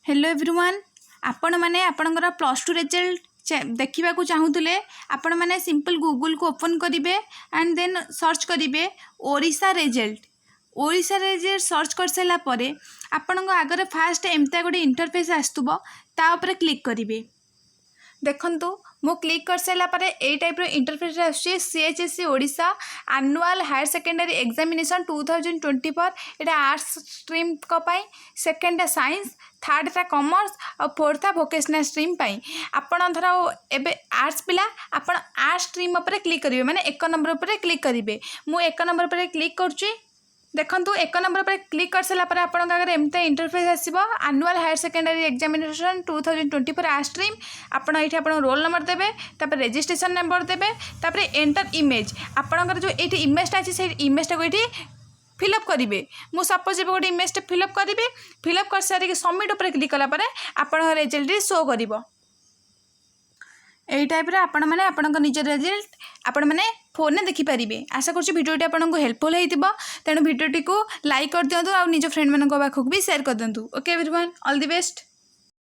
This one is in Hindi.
हेलो एवरीवन आपण मैंने आपणकर प्लस टू रिजल्ट देखा चाहूले आपण मैंने सिंपल गूगल को ओपन करेंगे एंड देन सर्च करेंगे ओडिशा रिजल्ट सर्च कर सारापर आपण आगे फास्ट एमती गोटे इंटरफेस आसुब तापर क्लिक करेंगे। देखंतु मो क्लिक कर सारापर ए टाइप इंटरफेस आसुची CHSC Odisha annual higher secondary examination 2024 एटा आर्ट्स स्ट्रीम पाई, सेकेंड साइंस, थर्ड था कॉमर्स और फोर्थ था वोकेशनल स्ट्रीम पाई। आपण धर एबे आर्ट्स पिला आपण आर्ट्स स्ट्रीम पर क्लिक करेंगे माने एक नंबर पर क्लिक करेंगे। मु एक नंबर पर क्लिक करुच्ची। देखंतु एक नंबर पर क्लिक कर सारापर आपण आगे एमती इंटरफेस आसब annual higher secondary examination 2024 arts stream. आपण ये रोल नंबर देवे, तापर रजिस्ट्रेशन नंबर देवे, तापर एंटर इमेज आपणकर जो ये इमेजटा अच्छी से इमेजटा को ये फिलअप करेंगे। मु सपोज ए गोटे इमेज फिलअप करी, फिलअप कर सारी सबमिट पर क्लिक कलापर आपण रिजल्ट शो कर यही टाइप आपण मैंने आपण निज रिजल्ट आपण मैंने फोन में देखिपारे। आशा करूँ भिडियोटी आपको हेल्पफुल होता, तेणु भिडियोटी को लाइक कर दिंतु और निज फ्रेंड मान पाखक भी शेयर कर दिंतु। Okay everyone, all the best.